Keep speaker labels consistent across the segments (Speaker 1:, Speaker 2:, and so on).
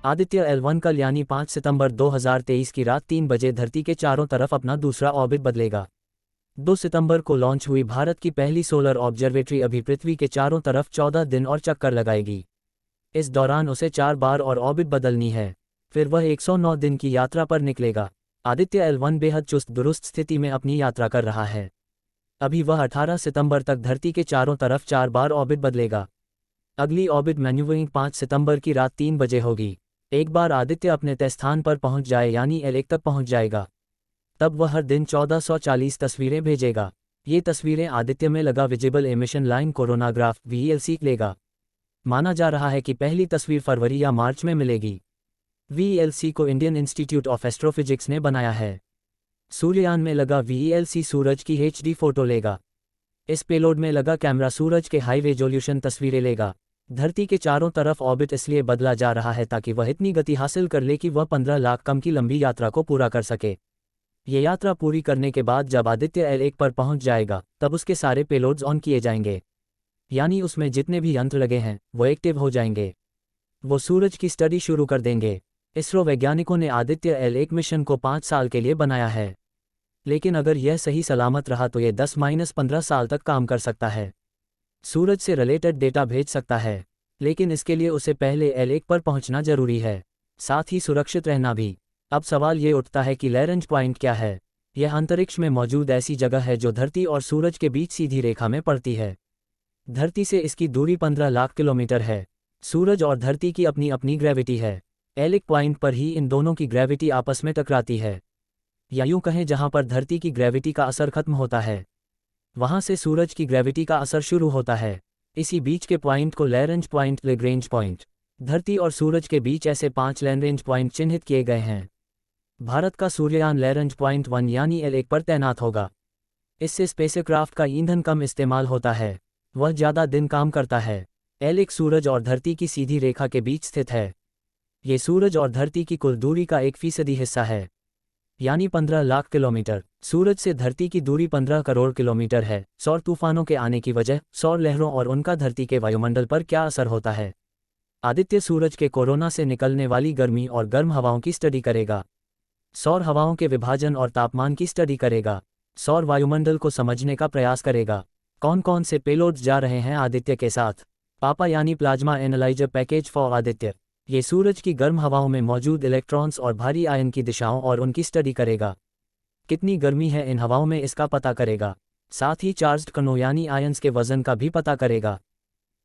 Speaker 1: Aditya L1 कल यानी 5 सितंबर 2023 की रात 3 बजे धरती के चारों तरफ अपना दूसरा ऑर्बिट बदलेगा। 2 सितंबर को लॉन्च हुई भारत की पहली सोलर ऑब्जर्वेटरी अभी पृथ्वी के चारों तरफ 14 दिन और चक्कर लगाएगी। इस दौरान उसे 4 बार और ऑर्बिट बदलनी है, फिर वह 109 दिन की यात्रा पर निकलेगा। आदित्य L1 बेहद चुस्त दुरुस्त स्थिति में अपनी यात्रा कर रहा है। अभी वह 18 सितंबर तक धरती के चारों तरफ 4 बार ऑर्बिट बदलेगा। अगली ऑर्बिट मैन्यूवरिंग 5 सितंबर की रात 3 बजे होगी। एक बार आदित्य अपने तय स्थान पर पहुंच जाए यानी L1 तक पहुंच जाएगा, तब वह हर दिन 1440 तस्वीरें भेजेगा। ये तस्वीरें आदित्य में लगा visible emission line coronagraph VLC लेगा। माना जा रहा है कि पहली तस्वीर फरवरी या मार्च में मिलेगी। VLC को इंडियन इंस्टीट्यूट ऑफ एस्ट्रोफिजिक्स ने बनाया है। सूर्ययान में लगा VLC सूरज की HD फोटो लेगा। इस पेलोड में लगा कैमरा सूरज के हाई रेजोल्यूशन तस्वीरें लेगा। धरती के चारों तरफ ऑर्बिट इसलिए बदला जा रहा है ताकि वह इतनी गति हासिल कर ले कि वह 15 लाख कम की लंबी यात्रा को पूरा कर सके। ये यात्रा पूरी करने के बाद जब आदित्य L1 पर पहुंच जाएगा, तब उसके सारे पेलोड्स ऑन किए जाएंगे, यानी उसमें जितने भी यंत्र लगे हैं वो एक्टिव हो जाएंगे। वो सूरज की स्टडी शुरू कर देंगे। इसरो वैज्ञानिकों ने आदित्य L1 मिशन को 5 साल के लिए बनाया है, लेकिन अगर यह सही सलामत रहा तो यह 10-15 साल तक काम कर सकता है। सूरज से रिलेटेड डेटा भेज सकता है, लेकिन इसके लिए उसे पहले L1 पर पहुंचना जरूरी है, साथ ही सुरक्षित रहना भी। अब सवाल ये उठता है कि लैरेंज पॉइंट क्या है। यह अंतरिक्ष में मौजूद ऐसी जगह है जो धरती और सूरज के बीच सीधी रेखा में पड़ती है। धरती से इसकी दूरी 15 लाख किलोमीटर है। सूरज और धरती की अपनी अपनी ग्रेविटी है। L1 पॉइंट पर ही इन दोनों की ग्रेविटी आपस में टकराती है, या यूं कहें जहां पर धरती की ग्रेविटी का असर खत्म होता है, वहां से सूरज की ग्रेविटी का असर शुरू होता है। इसी बीच के पॉइंट को लैरेंज पॉइंट, लैग्रेंज पॉइंट, धरती और सूरज के बीच ऐसे 5 लैग्रेंज पॉइंट चिन्हित किए गए हैं। भारत का सूर्ययान लैरेंज पॉइंट 1 यानी L1 पर तैनात होगा। इससे स्पेसक्राफ्ट का ईंधन कम इस्तेमाल होता है, वह ज़्यादा दिन काम करता है। L1 सूरज और धरती की सीधी रेखा के बीच स्थित है। ये सूरज और धरती की कुल दूरी का 1% हिस्सा है, यानी 15 लाख किलोमीटर। सूरज से धरती की दूरी 15 करोड़ किलोमीटर है। सौर तूफानों के आने की वजह, सौर लहरों और उनका धरती के वायुमंडल पर क्या असर होता है। आदित्य सूरज के कोरोना से निकलने वाली गर्मी और गर्म हवाओं की स्टडी करेगा। सौर हवाओं के विभाजन और तापमान की स्टडी करेगा। सौर वायुमंडल को समझने का प्रयास करेगा। कौन कौन से पेलोड्स जा रहे हैं आदित्य के साथ। पापा यानी plasma analyser package for Aditya. ये सूरज की गर्म हवाओं में मौजूद इलेक्ट्रॉन्स और भारी आयन की दिशाओं और उनकी स्टडी करेगा। कितनी गर्मी है इन हवाओं में इसका पता करेगा। साथ ही चार्ज्ड कणों यानी आयंस के वजन का भी पता करेगा।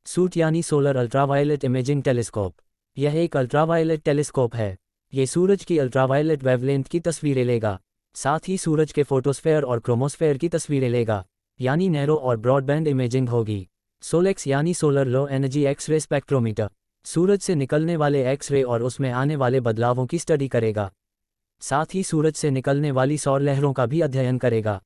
Speaker 1: सूट यानी सोलर अल्ट्रावायलेट इमेजिंग टेलीस्कोप। यह एक अल्ट्रावायलेट टेलीस्कोप है। ये सूरज की अल्ट्रावायलेट वेवलेंथ की तस्वीरें लेगा। साथ ही सूरज के फोटोस्फेयर और क्रोमोस्फेयर की तस्वीरें लेगा, यानी नैरो और ब्रॉडबैंड इमेजिंग होगी। सोलेक्स यानी solar low energy X ray spectrometer. सूरज से निकलने वाले एक्स-रे और उसमें आने वाले बदलावों की स्टडी करेगा। साथ ही सूरज से निकलने वाली सौर लहरों का भी अध्ययन करेगा।